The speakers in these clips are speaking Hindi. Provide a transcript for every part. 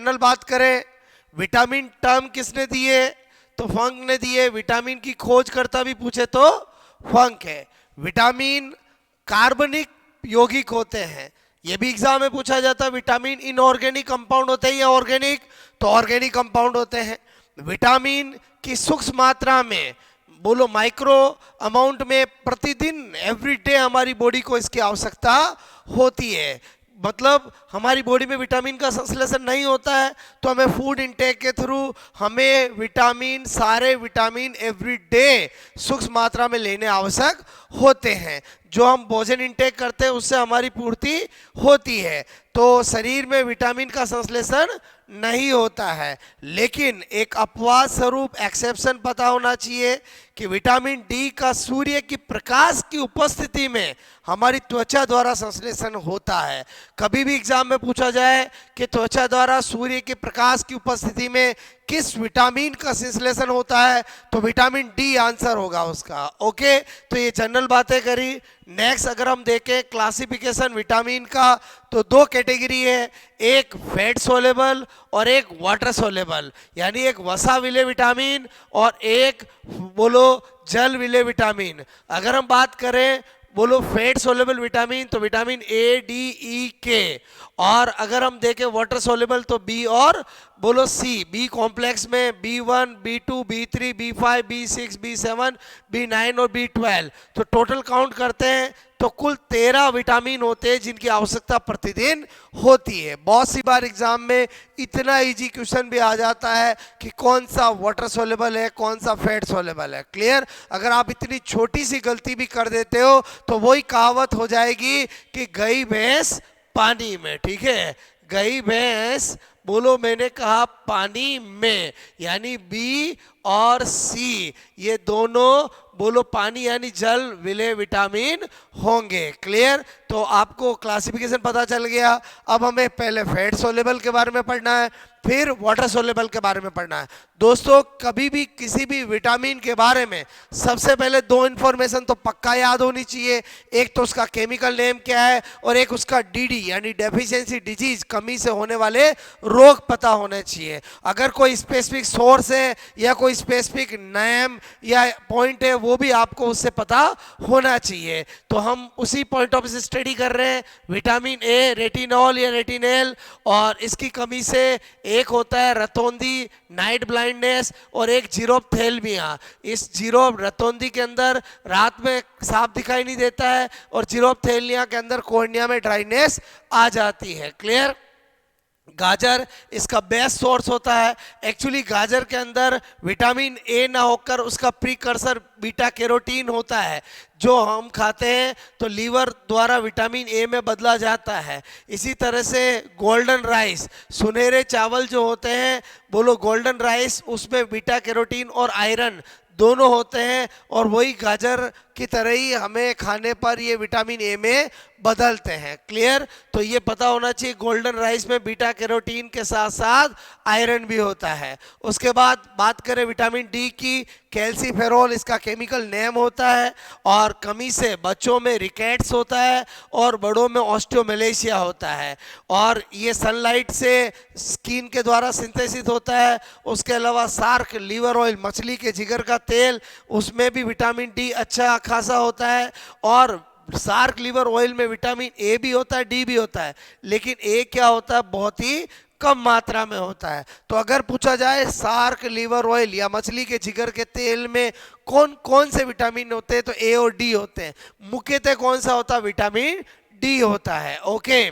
जनरल बात करें, विटामिन टर्म किसने दिए? तो फंक ने दिए। विटामिन की खोज करता भी पूछे तो फंक है। विटामिन कार्बनिक यौगिक होते हैं, ये भी एग्जाम में पूछा जाता है। विटामिन इनऑर्गेनिक कंपाउंड होते हैं या ऑर्गेनिक? तो ऑर्गेनिक कंपाउंड होते हैं। विटामिन की सूक्ष्म मात्रा में, बोलो माइक्रो अमाउंट में, प्रतिदिन एवरीडे हमारी बॉडी को इसकी आवश्यकता होती है। मतलब हमारी बॉडी में विटामिन का संश्लेषण नहीं होता है तो हमें फूड इनटेक के थ्रू हमें विटामिन, सारे विटामिन एवरीडे सूक्ष्म मात्रा में लेने आवश्यक होते हैं। जो हम भोजन इनटेक करते हैं उससे हमारी पूर्ति होती है। तो शरीर में विटामिन का संश्लेषण नहीं होता है। लेकिन एक अपवाद स्वरूप एक्सेप्शन पता होना चाहिए कि विटामिन डी का सूर्य की प्रकाश की उपस्थिति में हमारी त्वचा द्वारा संश्लेषण होता है। कभी भी एग्जाम में पूछा जाए कि त्वचा द्वारा सूर्य के प्रकाश की उपस्थिति में किस विटामिन का संश्लेषण होता है, तो विटामिन डी आंसर होगा उसका। ओके, तो ये जनरल बातें करी। नेक्स्ट अगर हम देखें क्लासिफिकेशन विटामिन का, तो दो कैटेगरी है, एक फैट सोलेबल और एक वाटर सोलेबल, यानी एक वसा विले विटामिन और एक बोलो जल विले विटामिन। अगर हम बात करें बोलो फैट सोलेबल विटामिन, तो विटामिन ए, डी, ई, के। और अगर हम देखें वाटर सोलेबल तो बी और बोलो सी। बी कॉम्प्लेक्स में B1, B2, B3, B5, B6, B7, B9 और B12। तो टोटल काउंट करते हैं तो कुल 13 विटामिन होते हैं जिनकी आवश्यकता प्रतिदिन होती है। बहुत सी बार एग्जाम में इतना इजी क्वेश्चन भी आ जाता है कि कौन सा वाटर सोलेबल है, कौन सा फैट सोलेबल है। क्लियर? अगर आप इतनी छोटी सी गलती भी कर देते हो तो वही कहावत हो जाएगी कि गई भैंस पानी में। ठीक है, गई भैंस, बोलो मैंने कहा पानी में, यानी बी और सी ये दोनों बोलो पानी यानी जल विले विटामिन होंगे। क्लियर? तो आपको क्लासिफिकेशन पता चल गया। अब हमें पहले फैट सोलेबल के बारे में पढ़ना है, फिर वाटर सोलेबल के बारे में पढ़ना है। दोस्तों कभी भी किसी भी विटामिन के बारे में सबसे पहले दो इंफॉर्मेशन तो पक्का याद होनी चाहिए। एक तो उसका केमिकल नेम क्या है और एक उसका डीडी यानी डेफिशिएंसी डिजीज, कमी से होने वाले रोग पता होने चाहिए। अगर कोई स्पेसिफिक सोर्स है या कोई स्पेसिफिक नेम या पॉइंट है वो भी आपको उससे पता होना चाहिए। तो हम उसी पॉइंट ऑफ से स्टडी कर रहे हैं। विटामिन ए रेटिनॉल या रेटिनेल, और इसकी कमी से एक होता है रतौंधी, नाइट ब्लाइंडनेस, और एक जीरोप्थेल्मिया। इस रतौंधी के अंदर रात में साफ दिखाई नहीं देता है और जीरोप्थेल्मिया के अंदर कॉर्निया में ड्राइनेस आ जाती है। क्लियर? गाजर इसका बेस्ट सोर्स होता है। एक्चुअली गाजर के अंदर विटामिन ए ना होकर उसका प्रीकर्सर बीटा कैरोटीन होता है, जो हम खाते हैं तो लीवर द्वारा विटामिन ए में बदला जाता है। इसी तरह से गोल्डन राइस, सुनहरे चावल जो होते हैं, बोलो गोल्डन राइस, उसमें बीटा कैरोटीन और आयरन दोनों होते हैं, और वही गाजर की तरह ही हमें खाने पर ये विटामिन ए में बदलते हैं। क्लियर? तो ये पता होना चाहिए गोल्डन राइस में बीटा कैरोटीन के साथ साथ आयरन भी होता है। उसके बाद बात करें विटामिन डी की, कैल्सीफेरॉल इसका केमिकल नेम होता है, और कमी से बच्चों में रिकेट्स होता है और बड़ों में ऑस्टियोमेलेशिया होता है, और ये सनलाइट से स्किन के द्वारा सिंथेसिस होता है। उसके अलावा सार्क लीवर ऑयल, मछली के जिगर का तेल, उसमें भी विटामिन डी अच्छा खासा होता है, और सार्क लीवर ऑयल में विटामिन ए भी होता है, डी भी होता है, लेकिन ए क्या होता है, बहुत ही कम मात्रा में होता है। तो अगर पूछा जाए सार्क लीवर ऑयल या मछली के जिगर के तेल में कौन कौन से विटामिन होते हैं, तो ए और डी होते हैं। मुख्यतः कौन सा होता है? विटामिन डी होता है। ओके,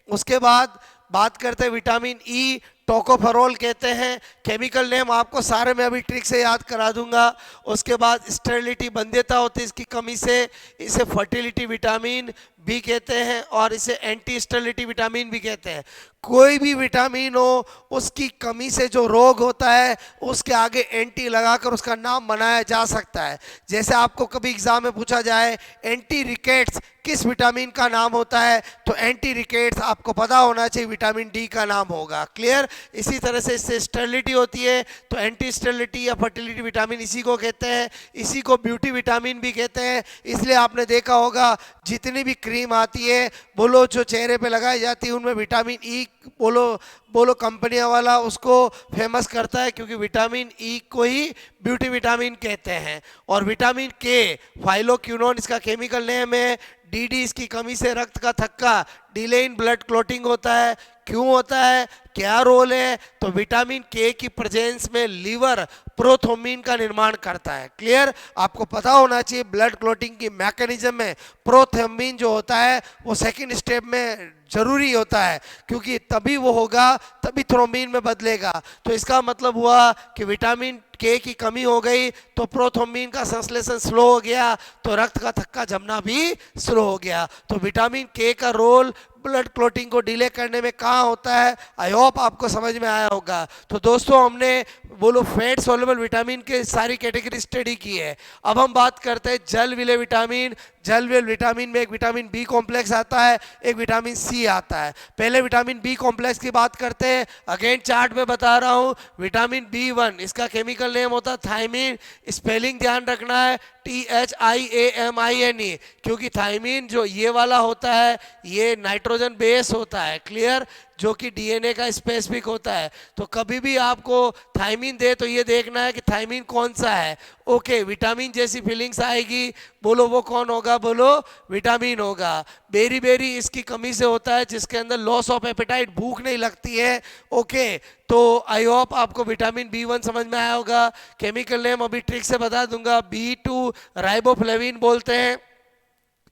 उसके बाद बात करते हैं विटामिन ई, टोकोफेरोल कहते हैं। केमिकल नेम आपको सारे में अभी ट्रिक से याद करा दूंगा। उसके बाद स्टेरिलिटी, बंध्यता होती है इसकी कमी से, इसे फर्टिलिटी विटामिन भी कहते हैं, और इसे एंटी स्टेरिलिटी विटामिन भी कहते हैं। कोई भी विटामिन हो, उसकी कमी से जो रोग होता है उसके आगे एंटी लगाकर उसका नाम बनाया जा सकता है। जैसे आपको कभी एग्जाम में पूछा जाए एंटी रिकेट्स किस विटामिन का नाम होता है, तो एंटी रिकेट्स आपको पता होना चाहिए विटामिन डी का नाम होगा। क्लियर? इसी तरह से इससे स्टेरिलिटी होती है, तो एंटी स्टेरिलिटी या फर्टिलिटी विटामिन इसी को कहते हैं, इसी को ब्यूटी विटामिन भी कहते हैं। इसलिए आपने देखा होगा जितनी भी क्रीम आती है बोलो जो चेहरे पे लगाई जाती है उनमें विटामिन ई बोलो बोलो कंपनियां वाला उसको फेमस करता है, क्योंकि विटामिन ई को ही ब्यूटी विटामिन कहते हैं। और विटामिन के फाइलोक्विनोन इसका केमिकल नेम है। डीडी इसकी कमी से रक्त का थक्का डिले इन ब्लड क्लॉटिंग होता है। क्यों होता है, क्या रोल है, तो विटामिन के की प्रेजेंस में लीवर प्रोथ्रोम्बिन का निर्माण करता है। क्लियर, आपको पता होना चाहिए ब्लड क्लॉटिंग की मैकेनिज्म में प्रोथ्रोम्बिन जो होता है वो सेकंड स्टेप में जरूरी होता है, क्योंकि तभी वो होगा तभी थ्रोम्बिन में बदलेगा। तो इसका मतलब हुआ कि विटामिन के की कमी हो गई तो प्रोथ्रोम्बिन का संश्लेषण स्लो हो गया, तो रक्त का थक्का जमना भी स्लो हो गया। तो विटामिन के का रोल ब्लड क्लॉटिंग को डिले करने में कहाँ होता है, आई होप आपको समझ में आया होगा। तो दोस्तों हमने बोलो फैट सोल्युबल विटामिन के सारी कैटेगरी स्टडी की है। अब हम बात करते हैं जल विलेय विटामिन। जल विलेय विटामिन में एक विटामिन बी कॉम्प्लेक्स आता है, एक विटामिन सी आता है। पहले विटामिन बी कॉम्प्लेक्स की बात करते हैं। अगेन चार्ट में बता रहा हूँ, विटामिन बी1 इसका केमिकल नेम होता है थायमीन। स्पेलिंग ध्यान रखना है THIAMINE, क्योंकि थायमीन जो ये वाला होता है ये नाइट्रोजन बेस होता है। क्लियर, जो कि डीएनए का स्पेसिफिक होता है। तो कभी भी आपको थायमीन दे तो ये देखना है कि थायमीन कौन सा है। ओके, विटामिन जैसी फीलिंग्स आएगी, बोलो वो कौन होगा, बोलो विटामिन होगा। बेरी बेरी इसकी कमी से होता है, जिसके अंदर लॉस ऑफ एपेटाइट, भूख नहीं लगती है। ओके, तो आई होप आपको विटामिन बी1 समझ में आया होगा। केमिकल नेम अभी ट्रिक से बता दूंगा, बी2 राइबोफ्लेविन बोलते हैं।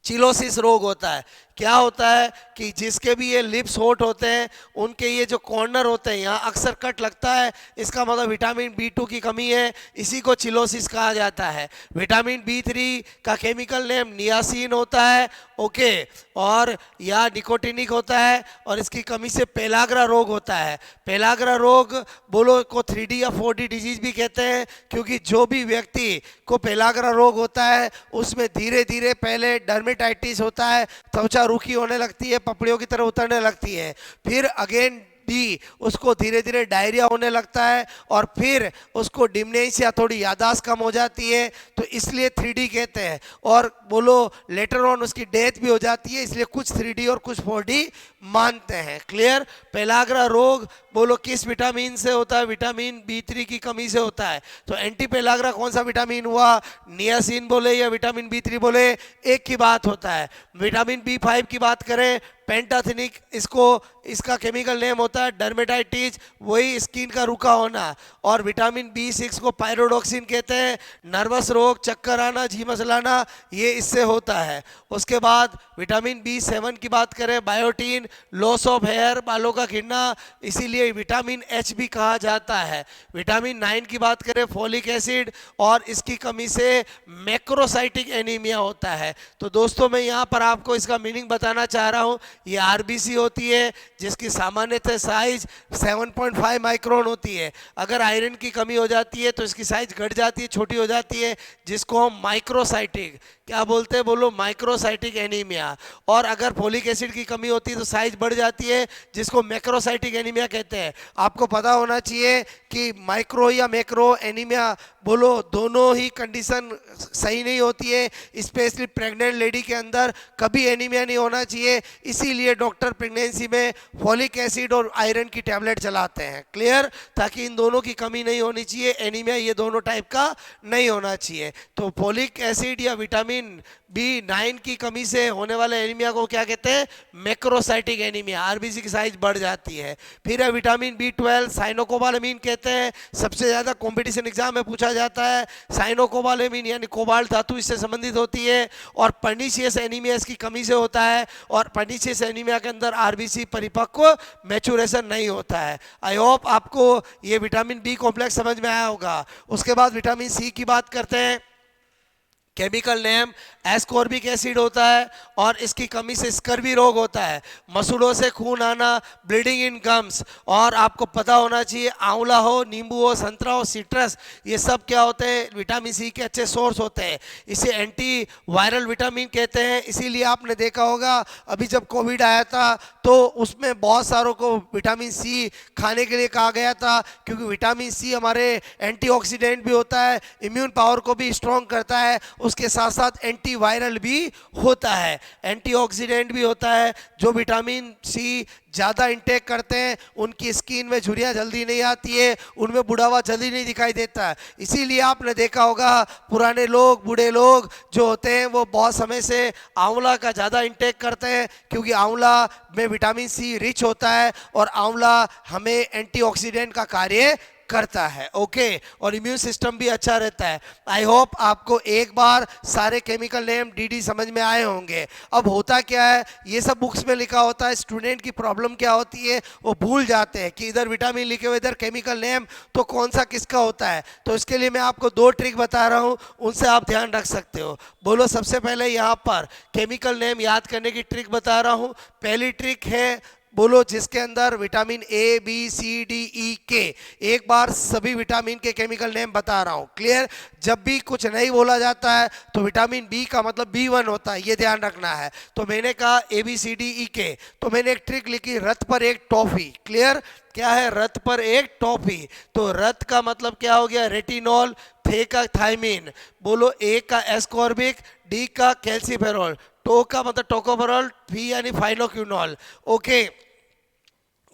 चिलोसिस रोग होता है, क्या होता है कि जिसके भी ये लिप्स होट होते हैं उनके ये जो कॉर्नर होते हैं यहाँ अक्सर कट लगता है, इसका मतलब विटामिन बी2 की कमी है, इसी को चिलोसिस कहा जाता है। विटामिन बी3 का केमिकल नेम नियासिन होता है। ओके, और या निकोटिनिक होता है, और इसकी कमी से पेलाग्रा रोग होता है। पेलाग्रा रोग बोलो को 3D या 4D डिजीज भी कहते हैं, क्योंकि जो भी व्यक्ति को पेलाग्रा रोग होता है उसमें धीरे धीरे पहले डर्मेटाइटिस होता है, त्वचा रूखी होने लगती है, पपड़ियों की तरह उतरने लगती है, फिर अगेन डी उसको धीरे धीरे डायरिया होने लगता है, और फिर उसको डिमनेशिया थोड़ी यादाश्त कम हो जाती है, तो इसलिए 3D कहते हैं। और बोलो लेटर ऑन उसकी डेथ भी हो जाती है, इसलिए कुछ 3D और कुछ 4D मानते हैं। क्लियर, पेलाग्रा रोग बोलो किस विटामिन से होता है, विटामिन बी3 की कमी से होता है। तो एंटी पेलाग्रा कौन सा विटामिन हुआ, नियासिन बोले या विटामिन बी3 बोले, एक की बात होता है। विटामिन बी5 की बात करें, पेंटाथिनिक, इसको इसका केमिकल नेम होता है डर्मेटाइटिस, वही स्किन का रुका होना। और विटामिन बी6 को पायरोडॉक्सिन कहते हैं, नर्वस रोग, चक्कर आना, झीमस लाना, ये इससे होता है। उसके बाद विटामिन बी7 की बात करें, बायोटीन, लॉस ऑफ हेयर, बालों का गिरना, इसीलिए विटामिन एच भी कहा जाता है। विटामिन 9 की बात करें, फॉलिक एसिड, और इसकी कमी से मैक्रोसाइटिक एनीमिया होता है। तो दोस्तों मैं यहाँ पर आपको इसका मीनिंग बताना चाह रहा हूँ। ये आरबीसी होती है जिसकी सामान्यतः साइज 7.5 माइक्रोन होती है। अगर आयरन की कमी हो जाती है तो इसकी साइज घट जाती है, छोटी हो जाती है, जिसको हम माइक्रोसाइटिक क्या बोलते हैं, बोलो माइक्रोसाइटिक एनीमिया। और अगर फोलिक एसिड की कमी होती है तो साइज बढ़ जाती है, जिसको मैक्रोसाइटिक एनीमिया कहते हैं। आपको पता होना चाहिए कि माइक्रो या मैक्रो एनीमिया बोलो दोनों ही कंडीशन सही नहीं होती है, स्पेशली प्रेग्नेंट लेडी के अंदर कभी एनीमिया नहीं होना चाहिए। इसीलिए डॉक्टर प्रेगनेंसी में फॉलिक एसिड और आयरन की टैबलेट चलाते हैं। क्लियर, ताकि इन दोनों की कमी नहीं होनी चाहिए, एनीमिया ये दोनों टाइप का नहीं होना चाहिए। तो फॉलिक एसिड या विटामिन बी9 की कमी से होने वाले एनीमिया को क्या कहते हैं, मैक्रोसाइटिक एनीमिया, आरबीसी की साइज बढ़ जाती है। फिर है विटामिन बी12, साइनोकोबालामीन कहते हैं, सबसे ज्यादा कंपटीशन एग्जाम में पूछा जाता है। साइनोकोबालामीन यानी कोबाल्ट धातु इससे संबंधित होती है, और पर्निशियस एनीमिया इसकी कमी से होता है। और पर्निशियस एनीमिया के अंदर आरबीसी परिपक्व मैचुरेशन नहीं होता है। आई होप आपको ये विटामिन बी कॉम्प्लेक्स समझ में आया होगा। उसके बाद विटामिन सी की बात करते हैं। केमिकल नेम एस्कॉर्बिक एसिड होता है और इसकी कमी से स्कर्वी रोग होता है, मसूड़ों से खून आना, ब्लीडिंग इन गम्स। और आपको पता होना चाहिए आंवला हो, नींबू हो, संतरा हो, सिट्रस, ये सब क्या होते हैं, विटामिन सी के अच्छे सोर्स होते हैं। इसे एंटी वायरल विटामिन कहते हैं। इसीलिए आपने देखा होगा अभी जब कोविड आया था तो उसमें बहुत सारों को विटामिन सी खाने के लिए कहा गया था, क्योंकि विटामिन सी हमारे एंटीऑक्सीडेंट भी होता है, इम्यून पावर को भी स्ट्रॉन्ग करता है, उसके साथ साथ एंटी वायरल भी होता है, एंटीऑक्सीडेंट भी होता है। जो विटामिन सी ज़्यादा इंटेक करते हैं उनकी स्किन में झुर्रियाँ जल्दी नहीं आती है, उनमें बुढ़ावा जल्दी नहीं दिखाई देता है। इसीलिए आपने देखा होगा पुराने लोग, बूढ़े लोग जो होते हैं वो बहुत समय से आंवला का ज़्यादा इंटेक करते हैं, क्योंकि आंवला में विटामिन सी रिच होता है और आंवला हमें एंटीऑक्सीडेंट का कार्य करता है। ओके, और इम्यून सिस्टम भी अच्छा रहता है। आई होप आपको एक बार सारे केमिकल नेम डीडी समझ में आए होंगे। अब होता क्या है, ये सब बुक्स में लिखा होता है, स्टूडेंट की प्रॉब्लम क्या होती है, वो भूल जाते हैं कि इधर विटामिन लिखे हुए इधर केमिकल नेम, तो कौन सा किसका होता है। तो इसके लिए मैं आपको 2 ट्रिक बता रहा हूँ, उनसे आप ध्यान रख सकते हो। बोलो, सबसे पहले यहाँ पर केमिकल नेम याद करने की ट्रिक बता रहा हूँ। पहली ट्रिक है, बोलो, जिसके अंदर vitamin A B C D E K, एक बार सभी विटामिन के केमिकल नेम बता रहा हूं। क्लियर? जब भी कुछ नहीं बोला जाता है तो विटामिन बी का मतलब B1 होता है, ये ध्यान रखना है। तो मैंने कहा ए बी सी डी ई के, तो मैंने एक ट्रिक लिखी, रथ पर एक टॉफी। क्लियर? क्या है रथ पर एक टॉफी? तो रथ का मतलब क्या हो गया, रेटिनॉल, थे का थायमिन, बोलो ए का एस्कॉर्बिक, डी का कैल्सीफेरॉल, टो का मतलब टोकोफेरॉल, फी यानी फाइनोक्यूनॉल। ओके,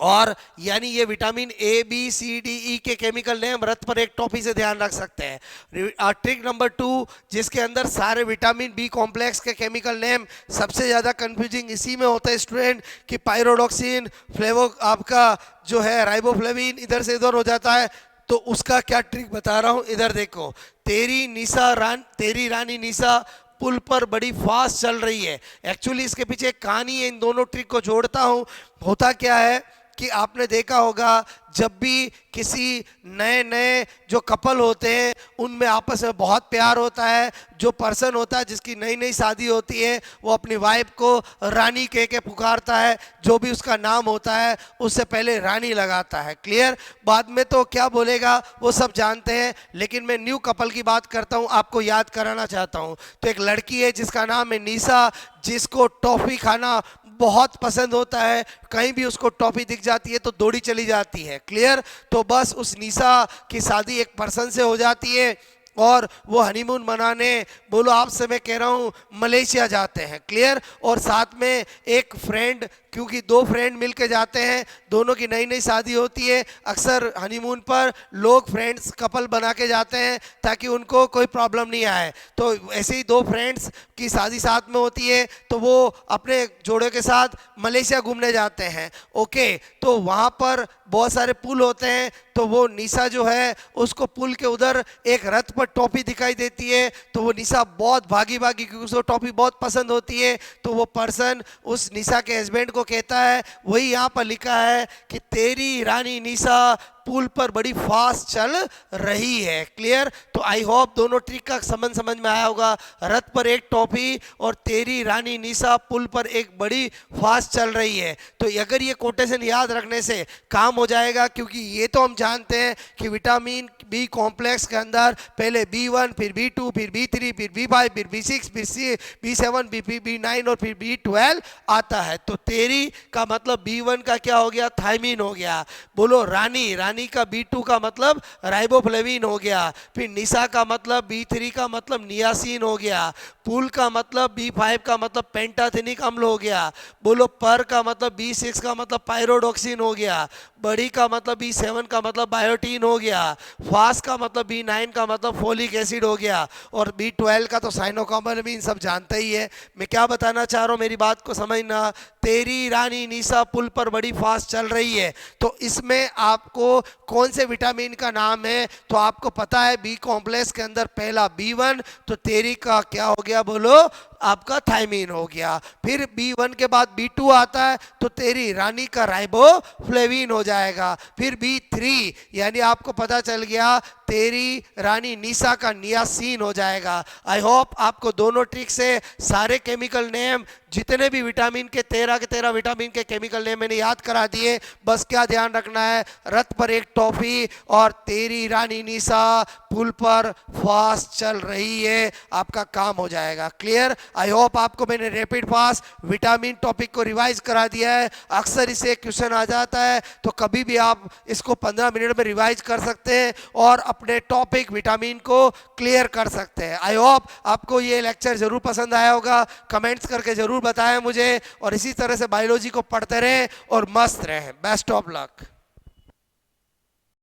और यानी ये vitamin A B C D E K chemical name रथ पर एक टॉफी से ध्यान रख सकते हैं। ट्रिक नंबर 2, जिसके अंदर सारे विटामिन बी कॉम्प्लेक्स के केमिकल नेम सबसे ज़्यादा कंफ्यूजिंग इसी में होता है स्टूडेंट, कि पायरोडॉक्सिन, फ्लेवो आपका जो है राइबोफ्लेविन इधर से इधर हो जाता है। तो उसका क्या ट्रिक बता रहा हूँ, इधर देखो। तेरी रानी निशा पुल पर बड़ी फास्ट चल रही है। एक्चुअली इसके पीछे एक कहानी है, इन दोनों ट्रिक को जोड़ता हूँ। होता क्या है कि आपने देखा होगा जब भी किसी नए नए जो कपल होते हैं उनमें आपस में बहुत प्यार होता है, जो पर्सन होता है जिसकी नई नई शादी होती है वो अपनी वाइफ को रानी कह के पुकारता है, जो भी उसका नाम होता है उससे पहले रानी लगाता है। क्लियर? बाद में तो क्या बोलेगा वो सब जानते हैं, लेकिन मैं न्यू कपल की बात करता हूँ, आपको याद कराना चाहता हूँ। तो एक लड़की है जिसका नाम है निशा, जिसको टॉफ़ी खाना बहुत पसंद होता है, कहीं भी उसको टॉफी दिख जाती है तो दौड़ी चली जाती है। क्लियर? तो बस उस निशा की शादी एक पर्सन से हो जाती है और वो हनीमून मनाने, बोलो आपसे मैं कह रहा हूँ, मलेशिया जाते हैं। क्लियर? और साथ में एक फ्रेंड, क्योंकि 2 फ्रेंड मिलके जाते हैं, दोनों की नई नई शादी होती है। अक्सर हनीमून पर लोग फ्रेंड्स कपल बना के जाते हैं ताकि उनको कोई प्रॉब्लम नहीं आए। तो ऐसे ही 2 फ्रेंड्स की शादी साथ में होती है तो वो अपने जोड़े के साथ मलेशिया घूमने जाते हैं। ओके, तो वहाँ पर बहुत सारे पुल होते हैं, तो वो निशा जो है उसको पुल के उधर एक रथ पर टॉफी दिखाई देती है, तो वो निशा बहुत भागी भागी, क्योंकि उसको टॉफी बहुत पसंद होती है। तो वो पर्सन उस निशा के हस्बैंड को कहता है, वही यहाँ पर लिखा है कि तेरी रानी निशा पुल पर बड़ी फास्ट चल रही है। क्लियर? तो आई होप दोनों ट्रिक का संबंध समझ में आया होगा। रथ पर एक टॉफी और तेरी रानी निशा पुल पर एक बड़ी फास्ट चल रही है। तो अगर ये कोटेशन याद रखने से काम हो जाएगा, क्योंकि ये तो हम जानते हैं कि विटामिन बी कॉम्प्लेक्स के अंदर पहले B1, फिर B2, फिर B3, फिर B5, फिर B6, फिर B7, B9 और फिर B12 आता है। तो तेरी का मतलब B1 का क्या हो गया, थायमिन हो गया। बोलो रानी, रानी का B2 का मतलब राइबोफ्लेविन हो गया। फिर निशा का मतलब B3 का मतलब नियासिन हो गया। पुल का मतलब B5 का मतलब पेंटाथेनिक अम्ल हो गया। बोलो पर का मतलब B6 का मतलब पायरोडॉक्सिन हो गया। बड़ी का मतलब B7 का मतलब बायोटीन हो गया। फास्ट का मतलब B9 का मतलब फोलिक एसिड हो गया। और B12 का तो साइनोकार्बोनमीन सब जानते ही है। मैं क्या बताना चाह रहा हूँ, मेरी बात को समझना। तेरी रानी निशा पुल पर बड़ी फास्ट चल रही है, तो इसमें आपको कौन से विटामिन का नाम है, तो आपको पता है बी कॉम्प्लेक्स के अंदर पहला B1, तो तेरी का क्या हो गया, बोलो आपका थायमिन हो गया। फिर B1 के बाद B2 आता है, तो तेरी रानी का राइबोफ्लेविन हो जाएगा। फिर B3 यानी आपको पता चल गया तेरी रानी निशा का नियासिन हो जाएगा। आई होप आपको दोनों ट्रिक से सारे केमिकल नेम, जितने भी विटामिन के 13 विटामिन के केमिकल नेम मैंने याद करा दिए। बस क्या ध्यान रखना है, रथ पर एक टॉफी और तेरी रानी निशा पुल पर फास्ट चल रही है, आपका काम हो जाएगा। क्लियर? आई होप आपको मैंने रैपिड फास्ट विटामिन टॉपिक को रिवाइज करा दिया है। अक्सर इसे क्वेश्चन आ जाता है, तो कभी भी आप इसको 15 मिनट में रिवाइज कर सकते हैं और अपने टॉपिक विटामिन को क्लियर कर सकते हैं। आई होप आपको ये लेक्चर जरूर पसंद आया होगा। कमेंट्स करके जरूर बताएं मुझे, और इसी तरह से बायोलॉजी को पढ़ते रहें और मस्त रहें। Best of luck.